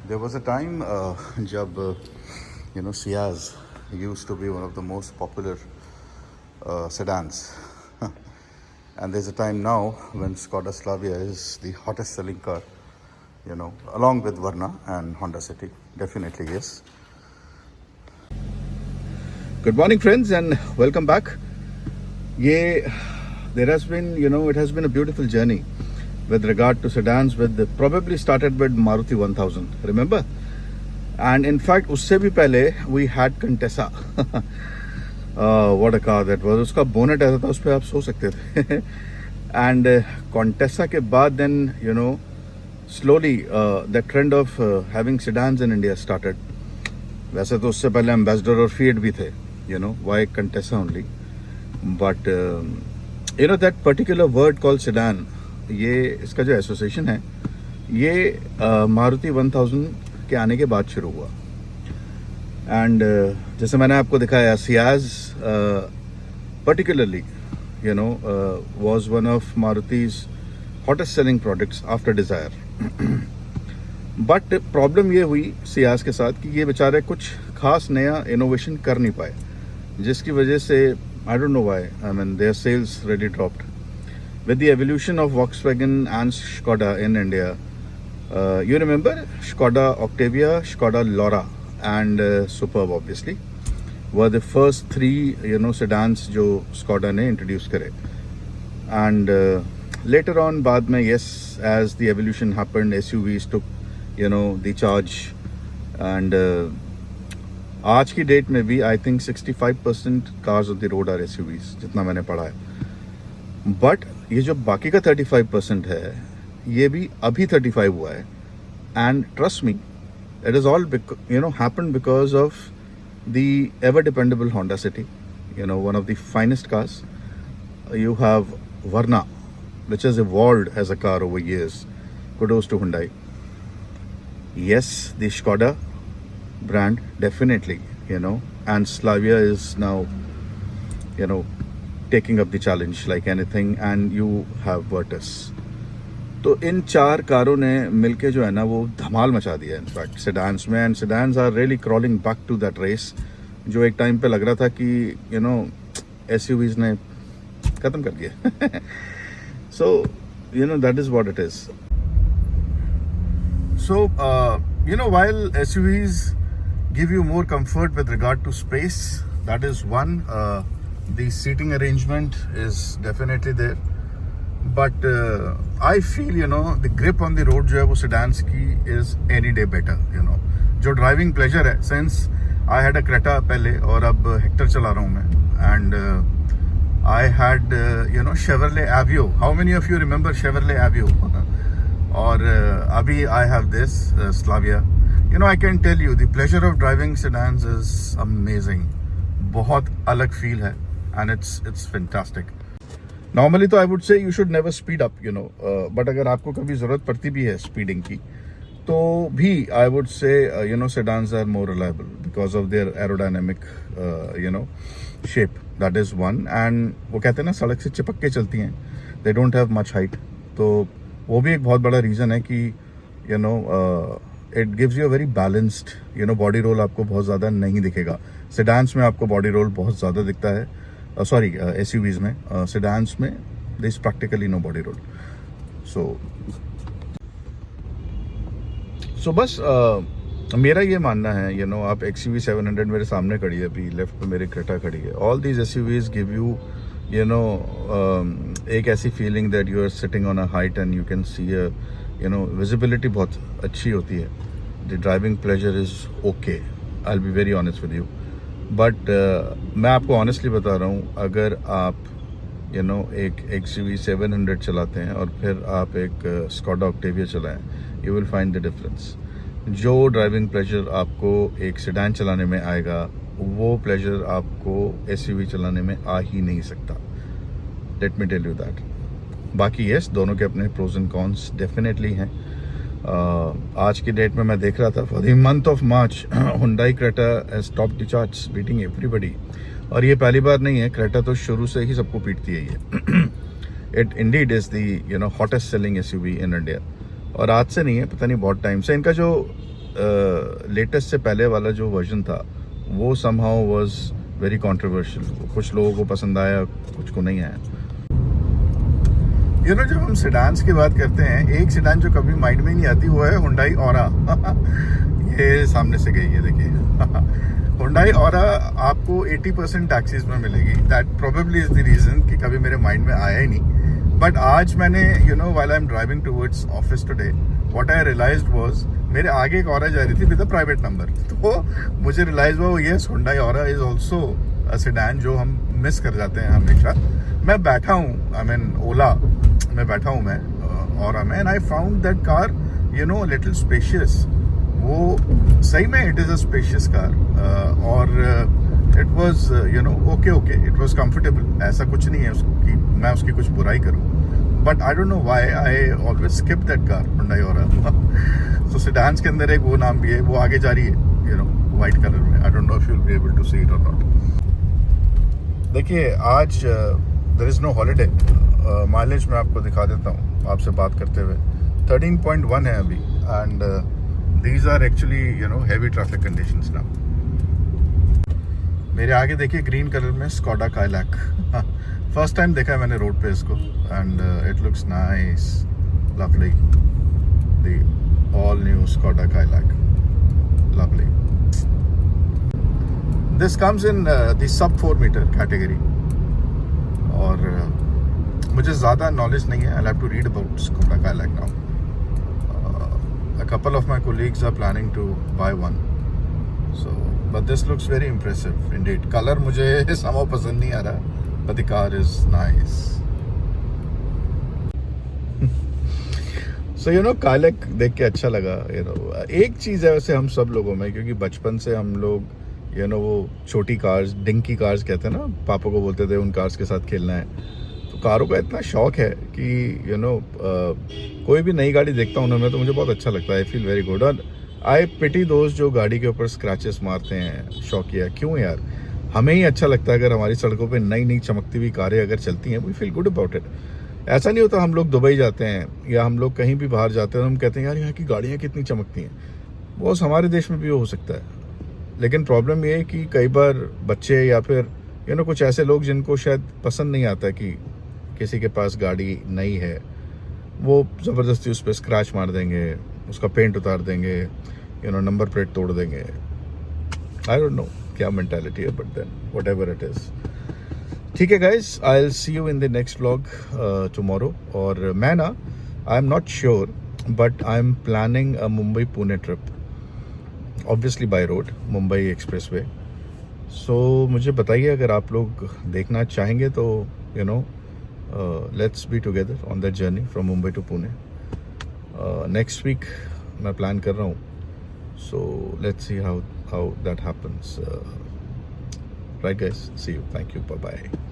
There was a time जब Ciaz used to be one of the most popular sedans. And there's a time now when Skoda Slavia is the hottest selling car, along with Varna and Honda City. Definitely, yes. Good morning, friends, and welcome back. There has been, it has been a beautiful journey with regard to sedans. Probably started with Maruti 1000, remember? And in fact, usse bhi pehle we had Contessa. What a car that was. Uska bonnet aisa tha, us pe aap so sakte the. And Contessa ke baad then, slowly the trend of having sedans in India started. वैसे तो उससे पहले ambassador और fiat भी थे, why Contessa only. But that particular word called sedan, ये इसका जो एसोसिएशन है ये मारुति 1000 के आने के बाद शुरू हुआ. एंड जैसे मैंने आपको दिखाया, Ciaz particularly was one of Maruti's hottest selling products after Dzire. But problem ये हुई सियाज के साथ कि ये बेचारे कुछ खास नया इनोवेशन कर नहीं पाए, जिसकी वजह से I don't know why, I mean their sales really dropped. With the evolution of Volkswagen and Skoda in India, you remember Skoda Octavia, Skoda Laura and Superb obviously were the first three sedans जो Skoda ने introduce करे. And later on बाद में, yes, as the evolution happened, SUVs took the charge. And आज की date में भी I think 65% cars on the road are SUVs, जितना मैंने पढ़ा है. बट ये जो बाकी का 35% है, ये भी अभी 35 हुआ है. And trust me, it is all happened because of the ever dependable Honda City, one of the finest cars. You have Verna which has evolved as a car over years. Kudos to Hyundai. Yes, the Skoda brand definitely, and Slavia is now, taking up the challenge like anything, and you have Virtus. तो इन चार कारों ने मिलके जो है ना वो धमाल मचा दिया इनफैक्ट सेडान्स में. And sedans are really crawling back to that race जो एक टाइम पे लग रहा था कि एसयूवीज ने खत्म कर दिया. So that is what it is. So while SUVs give you more comfort with regard to space, that is one. The seating arrangement is definitely there, but I feel the grip on the road जो है वो sedans की is any day better. जो driving pleasure है, since I had a Creta पहले और अब Hector चला रहा हूँ मैं, and I had Chevrolet Aveo. How many of you remember Chevrolet Aveo? और अभी I have this Slavia. I can tell you the pleasure of driving sedans is amazing. बहुत अलग feel है. And it's fantastic. Normally तो I would say you should never speed up, but अगर आपको कभी ज़रूरत पड़ती भी है स्पीडिंग की, तो भी I would say sedans are more reliable because of their aerodynamic shape. That is one. And वो कहते हैं ना सड़क से चिपक के चलती हैं, they don't have much height. तो वो भी एक बहुत बड़ा रीज़न है कि it gives you a very balanced body roll. आपको बहुत ज़्यादा नहीं दिखेगा. sedans में आपको body roll बहुत ज़्यादा दिखता है. Sorry, SUVs में, sedans में there is practically no body roll. So बस मेरा ये मानना है, आप XUV 700 मेरे सामने खड़ी है, अभी लेफ्ट पे मेरी क्रेटा खड़ी है. All these SUVs give you, एक ऐसी feeling that you are sitting on a height and you can see a, visibility बहुत अच्छी होती है. The driving pleasure is okay. I'll be very honest with you. But मैं आपको honestly बता रहा हूँ, अगर आप एक XUV 700 चलाते हैं और फिर आप एक स्कॉडा ऑक्टेविया चलाएं, you will find the difference. जो ड्राइविंग प्लेजर आपको एक सेडान चलाने में आएगा, वो प्लेजर आपको SUV चलाने में आ ही नहीं सकता. Let me tell you that. बाकी येस, दोनों के अपने प्रोज एंड कॉन्स डेफिनेटली हैं. आज की डेट में मैं देख रहा था, for the month of March Hyundai Creta has topped the charts, beating everybody. और ये पहली बार नहीं है, क्रेटा तो शुरू से ही सबको पीटती है ये. It Indeed is the hottest selling SUV in India. और आज से नहीं है, पता नहीं बहुत टाइम से. इनका जो लेटेस्ट से पहले वाला जो वर्जन था वो समहाउ वाज वेरी कंट्रोवर्शियल. कुछ लोगों को पसंद आया, कुछ को नहीं आया. जब हम सेडान्स की बात करते हैं, एक सेडान जो कभी माइंड में नहीं आती वो है हुंडई ऑरा. ये सामने से गई है, देखिए. हुंडई ऑरा आपको 80% टैक्सीज में मिलेगी. That probably is the reason कि कभी मेरे माइंड में आया ही नहीं. बट आज मैंने while I am driving towards office today, what I realized was, मेरे आगे एक ऑरा जा रही थी विद अ प्राइवेट नंबर. तो मुझे रियलाइज हुआ yes, Hyundai aura is also a sedan जो हम मिस कर जाते हैं हमेशा. मैं बैठा हूँ, आई मीन ओला में बैठा हूँ मैं ऑरा में, and I found that car little spacious. वो सही में it is a spacious car, और it was okay, it was comfortable. ऐसा कुछ नहीं है उसकी, मैं उसकी कुछ बुराई करूँ. But I don't know why I always skip that car, Hyundai aura. So sedans के अंदर एक वो नाम भी है, वो आगे जा रही है वाइट कलर में. I don't know if you will be able to see it और नॉट. देखिए आज there is no holiday. Mileage मैं आपको दिखा देता हूँ आपसे बात करते हुए. 13.1 है अभी, and these are actually heavy traffic conditions now. मेरे आगे देखिए ग्रीन कलर में स्कोडा काइलैक. फर्स्ट टाइम देखा है मैंने रोड पे इसको, and it looks nice, lovely. The all new Skoda Kylaq, lovely. This comes in the sub 4 metre category. और मुझे ज़्यादा नॉलेज नहीं है. I have to read about Skoda Kylaq now. A couple of my colleagues are planning to buy one. So, but this looks very impressive indeed. Color मुझे somehow पसंद नहीं आ रहा, but the car is nice. So Kylaq देख के अच्छा लगा. एक चीज़ है वैसे हम सब लोगों में, क्योंकि बचपन से हम लोग वो छोटी कार्स, डिंकी कार्स कहते हैं ना, पापा को बोलते थे उन कार्स के साथ खेलना है. तो कारों का इतना शौक है कि कोई भी नई गाड़ी देखता हूँ ना मैं, तो मुझे बहुत अच्छा लगता है. I feel very good. और आई पिटी दोस्त जो गाड़ी के ऊपर स्क्रैचेस मारते हैं, शौकिया. क्यों यार, हमें ही अच्छा लगता है अगर हमारी सड़कों पे नई नई चमकती हुई कारें अगर चलती हैं. We feel good about it. ऐसा नहीं होता हम लोग दुबई जाते हैं या हम लोग कहीं भी बाहर जाते हैं, हम कहते हैं यार यहाँ की गाड़ियाँ कितनी चमकती हैं. वो हमारे देश में भी हो सकता है, लेकिन प्रॉब्लम ये है कि कई बार बच्चे या फिर कुछ ऐसे लोग जिनको शायद पसंद नहीं आता कि किसी के पास गाड़ी नई है, वो ज़बरदस्ती उस पर स्क्रैच मार देंगे, उसका पेंट उतार देंगे, नंबर प्लेट तोड़ देंगे. आई डोंट नो क्या मेंटालिटी है, but then whatever it is. ठीक है guys, I will see you in the next vlog tomorrow. और मैं ना, I am not sure, but I am planning a Mumbai Pune trip, obviously by road, Mumbai expressway. So मुझे बताइए अगर आप लोग देखना चाहेंगे तो let's be together on that journey from Mumbai to Pune. Next week मैं प्लान कर रहा हूँ. So let's see how that happens. Right guys, see you. Thank you. Bye bye.